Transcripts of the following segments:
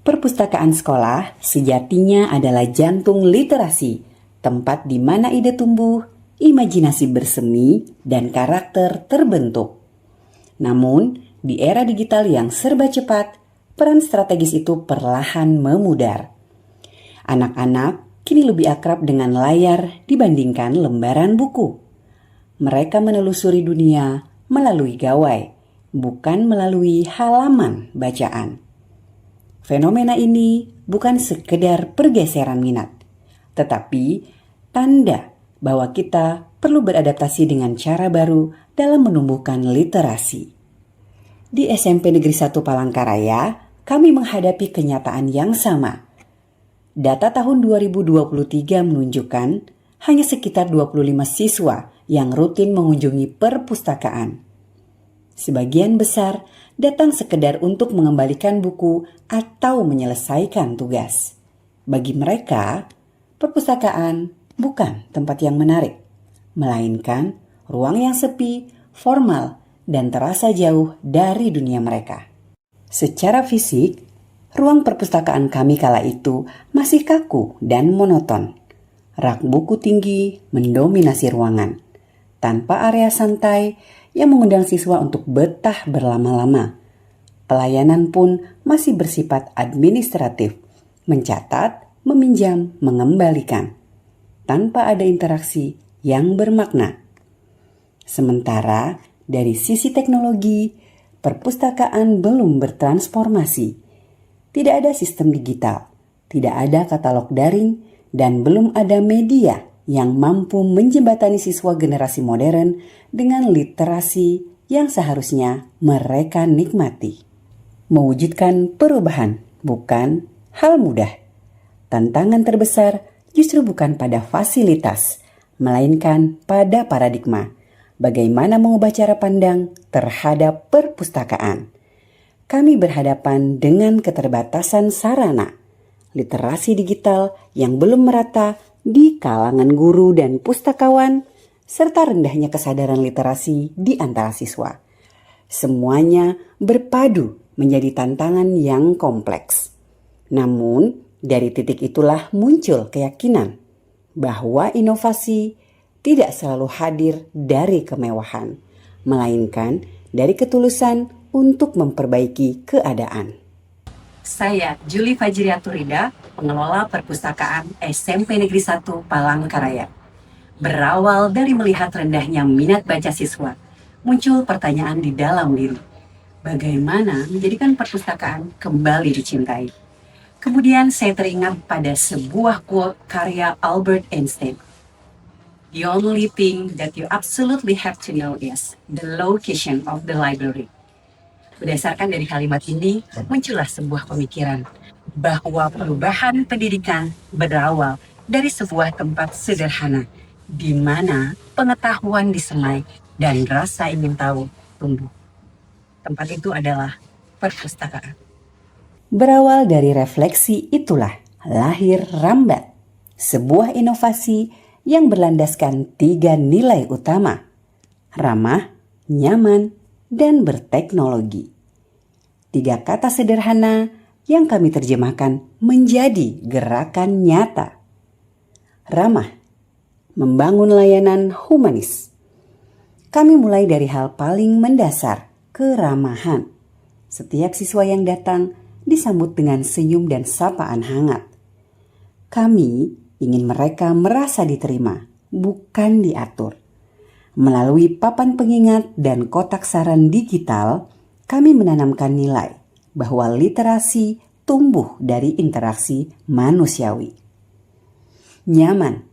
Perpustakaan sekolah sejatinya adalah jantung literasi, tempat di mana ide tumbuh, imajinasi bersemi, dan karakter terbentuk. Namun, di era digital yang serba cepat, peran strategis itu perlahan memudar. Anak-anak kini lebih akrab dengan layar dibandingkan lembaran buku. Mereka menelusuri dunia melalui gawai, bukan melalui halaman bacaan. Fenomena ini bukan sekedar pergeseran minat, tetapi tanda bahwa kita perlu beradaptasi dengan cara baru dalam menumbuhkan literasi. Di SMP Negeri 1 Palangkaraya, kami menghadapi kenyataan yang sama. Data tahun 2023 menunjukkan hanya sekitar 25 siswa yang rutin mengunjungi perpustakaan. Sebagian besar datang sekedar untuk mengembalikan buku atau menyelesaikan tugas. Bagi mereka, perpustakaan bukan tempat yang menarik, melainkan ruang yang sepi, formal, dan terasa jauh dari dunia mereka. Secara fisik, ruang perpustakaan kami kala itu masih kaku dan monoton. Rak buku tinggi mendominasi ruangan, tanpa area santai yang mengundang siswa untuk betah berlama-lama. Pelayanan pun masih bersifat administratif, mencatat, meminjam, mengembalikan, tanpa ada interaksi yang bermakna. Sementara dari sisi teknologi, perpustakaan belum bertransformasi. Tidak ada sistem digital, tidak ada katalog daring, dan belum ada media yang mampu menjembatani siswa generasi modern dengan literasi yang seharusnya mereka nikmati. Mewujudkan perubahan bukan hal mudah. Tantangan terbesar justru bukan pada fasilitas, melainkan pada paradigma. Bagaimana mengubah cara pandang terhadap perpustakaan. Kami berhadapan dengan keterbatasan sarana, literasi digital yang belum merata di kalangan guru dan pustakawan, serta rendahnya kesadaran literasi di antara siswa. Semuanya berpadu menjadi tantangan yang kompleks. Namun, dari titik itulah muncul keyakinan bahwa inovasi tidak selalu hadir dari kemewahan, melainkan dari ketulusan untuk memperbaiki keadaan. Saya Julie Fajriaturida, pengelola perpustakaan SMP Negeri 1 Palangkaraya. Berawal dari melihat rendahnya minat baca siswa, muncul pertanyaan di dalam diri. Bagaimana menjadikan perpustakaan kembali dicintai? Kemudian saya teringat pada sebuah quote karya Albert Einstein. The only thing that you absolutely have to know is the location of the library. Berdasarkan dari kalimat ini, muncullah sebuah pemikiran bahwa perubahan pendidikan berawal dari sebuah tempat sederhana, di mana pengetahuan disemai dan rasa ingin tahu tumbuh. Tempat itu adalah perpustakaan. Berawal dari refleksi itulah lahir Rambat, sebuah inovasi yang berlandaskan 3 nilai utama: ramah, nyaman, dan berteknologi. 3 kata sederhana yang kami terjemahkan menjadi gerakan nyata. Ramah, membangun layanan humanis. Kami mulai dari hal paling mendasar, keramahan. Setiap siswa yang datang disambut dengan senyum dan sapaan hangat. Kami ingin mereka merasa diterima, bukan diatur. Melalui papan pengingat dan kotak saran digital, kami menanamkan nilai bahwa literasi tumbuh dari interaksi manusiawi. Nyaman,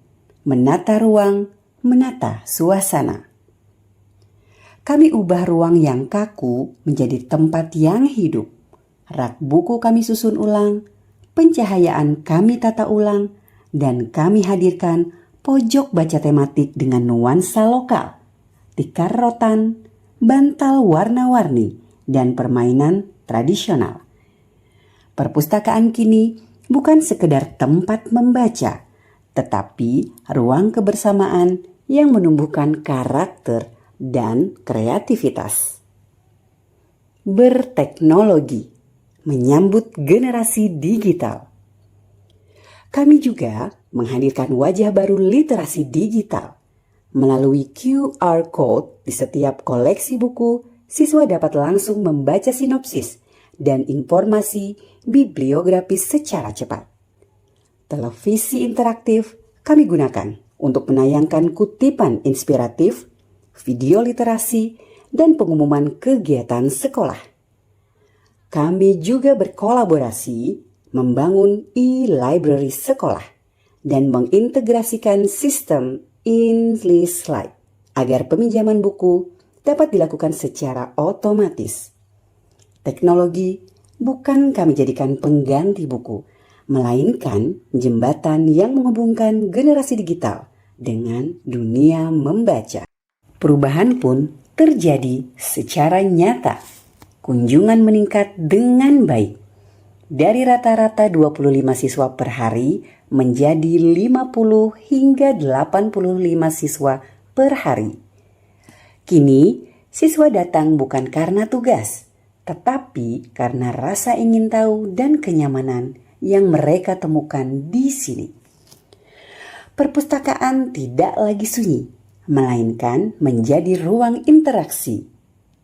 menata ruang, menata suasana. Kami ubah ruang yang kaku menjadi tempat yang hidup. Rak buku kami susun ulang, pencahayaan kami tata ulang, dan kami hadirkan pojok baca tematik dengan nuansa lokal, tikar rotan, bantal warna-warni, dan permainan tradisional. Perpustakaan kini bukan sekedar tempat membaca, tetapi ruang kebersamaan yang menumbuhkan karakter dan kreativitas. Berteknologi, menyambut generasi digital. Kami juga menghadirkan wajah baru literasi digital. Melalui QR Code di setiap koleksi buku, siswa dapat langsung membaca sinopsis dan informasi bibliografis secara cepat. Televisi interaktif kami gunakan untuk menayangkan kutipan inspiratif, video literasi, dan pengumuman kegiatan sekolah. Kami juga berkolaborasi membangun e-library sekolah dan mengintegrasikan sistem English Slide agar peminjaman buku dapat dilakukan secara otomatis. Teknologi bukan kami jadikan pengganti buku, melainkan jembatan yang menghubungkan generasi digital dengan dunia membaca. Perubahan pun terjadi secara nyata. Kunjungan meningkat dengan baik. Dari rata-rata 25 siswa per hari menjadi 50 hingga 85 siswa per hari. Kini, siswa datang bukan karena tugas, tetapi karena rasa ingin tahu dan kenyamanan yang mereka temukan di sini. Perpustakaan tidak lagi sunyi, melainkan menjadi ruang interaksi,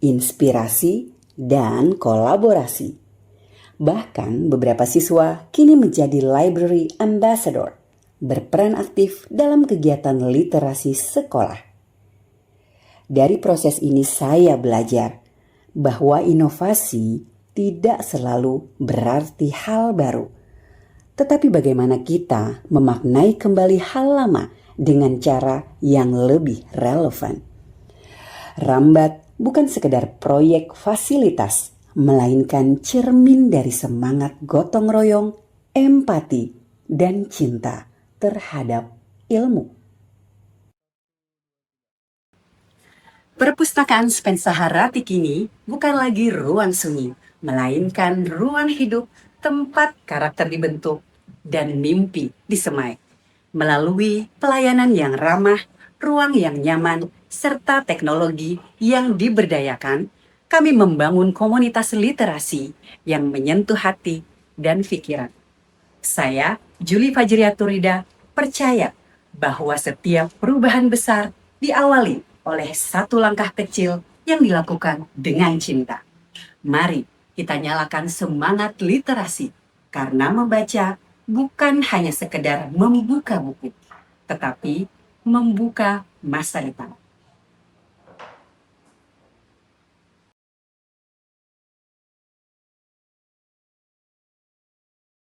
inspirasi, dan kolaborasi. Bahkan beberapa siswa kini menjadi library ambassador, berperan aktif dalam kegiatan literasi sekolah. Dari proses ini saya belajar bahwa inovasi tidak selalu berarti hal baru, tetapi bagaimana kita memaknai kembali hal lama dengan cara yang lebih relevan. Rambat bukan sekedar proyek fasilitas, melainkan cermin dari semangat gotong royong, empati, dan cinta terhadap ilmu. Perpustakaan Spensa Harati kini bukan lagi ruang sunyi, melainkan ruang hidup, tempat karakter dibentuk, dan mimpi disemai. Melalui pelayanan yang ramah, ruang yang nyaman, serta teknologi yang diberdayakan, kami membangun komunitas literasi yang menyentuh hati dan pikiran. Saya, Julie Fajriaturida, percaya bahwa setiap perubahan besar diawali oleh satu langkah kecil yang dilakukan dengan cinta. Mari kita nyalakan semangat literasi, karena membaca bukan hanya sekedar membuka buku, tetapi membuka masa depan.